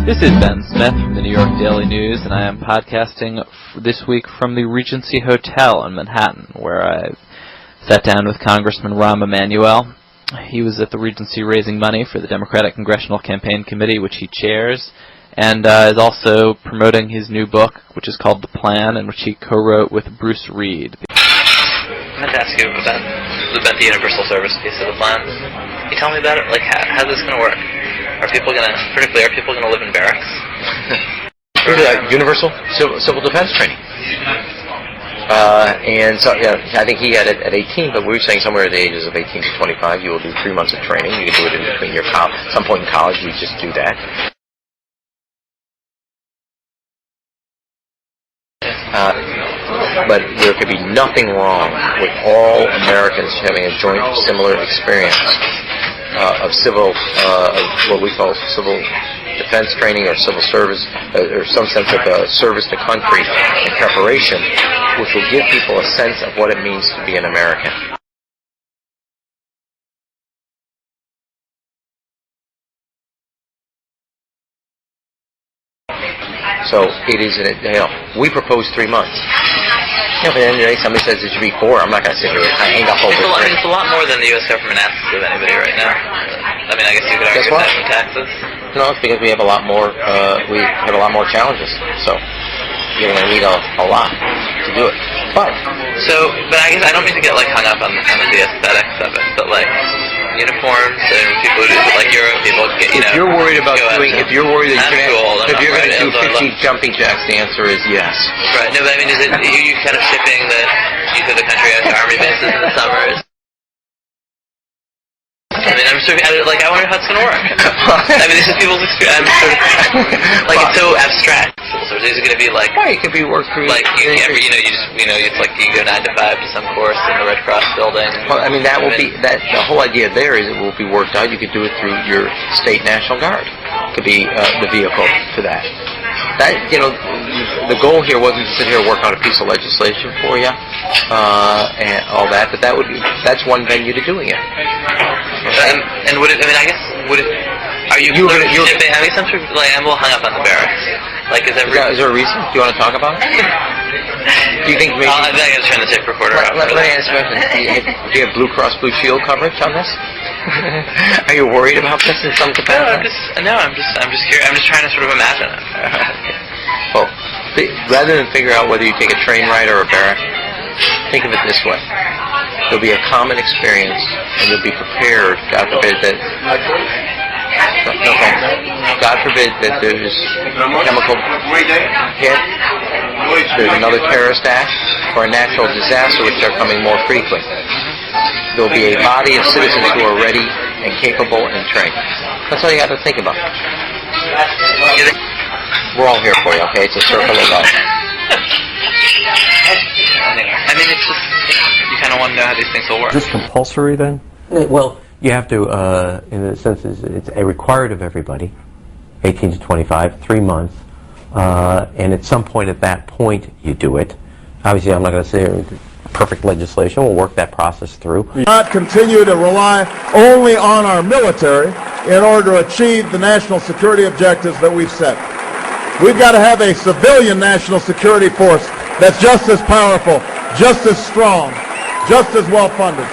This is Ben Smith from the New York Daily News, and I am podcasting this week from the Regency Hotel in Manhattan, where I sat down with Congressman Rahm Emanuel. He was at the Regency raising money for the Democratic Congressional Campaign Committee, which he chairs, and is also promoting his new book, which is called The Plan, and which he co-wrote with Bruce Reed. I meant to ask you about the universal service piece of the plan. Can you tell me about it? Like, how's this going to work? Are people going to live in barracks? Universal civil defense training. And so, yeah, I think he had it at 18, but we were saying somewhere at the ages of 18 to 25, you will do 3 months of training. You can do it in between your some point in college, you just do that. But there could be nothing wrong with all Americans having a joint, similar experience of what we call civil defense training or civil service, or some sense of service to country in preparation, which will give people a sense of what it means to be an American. So it is, we propose 3 months. Yeah, but at the end of the day, somebody says it should be 4. I'm not going to sit here and hang up over it. It's a lot more than the U.S. government asks of anybody right now. I mean, I guess you could argue that from taxes. No, it's because we have a lot more. We have a lot more challenges. So you're going to need a lot to do it. But I guess I don't mean to get hung up on the aesthetics of it, but uniforms and people who do people get, if you're worried about doing, if you're worried that if you're going to do 50 jumping jacks, the answer is yes. Right. No, but I mean, is it you kind of shipping the youth of the country out to army bases in the summers? I mean, I wonder how it's going to work. I mean, this is people's experience. It's so abstract. So is it going to be it could be worked through. It's like you go 9 to 5 to some course in the Red Cross building. Well, I mean, the whole idea there is it will be worked out. You could do it through your state National Guard. Could be the vehicle to that. The goal here wasn't to sit here and work out a piece of legislation for you and all that, but that's one venue to doing it. And would it? I mean, I guess would it? Are you? I mean, some sort of I'm a little hung up on the barracks. Is there a reason? Do you want to talk about it? Do you think maybe? I'm going to turn the tape recorder off. Let me ask you a question. Do you have Blue Cross Blue Shield coverage on this? Are you worried about this in some capacity? I'm just curious. I'm just trying to sort of imagine it. Well, rather than figure out whether you take a train ride or a barrack, think of it this way. There'll be a common experience, and you'll be prepared, God forbid that... No thanks. God forbid that there's a chemical hit, there's another terrorist act, or a natural disaster, which are coming more frequent. There'll be a body of citizens who are ready and capable and trained. That's all you got to think about. We're all here for you, okay? It's a circle of love. I mean, it's just, you kind of want to know how these things will work. Is this compulsory then? Well, you have to, in a sense, it's a required of everybody, 18 to 25, 3 months, and at some point at that point you do it. Obviously, I'm not going to say perfect legislation. We'll work that process through. We not continue to rely only on our military in order to achieve the national security objectives that we've set. We've got to have a civilian national security force that's just as powerful, just as strong, just as well funded.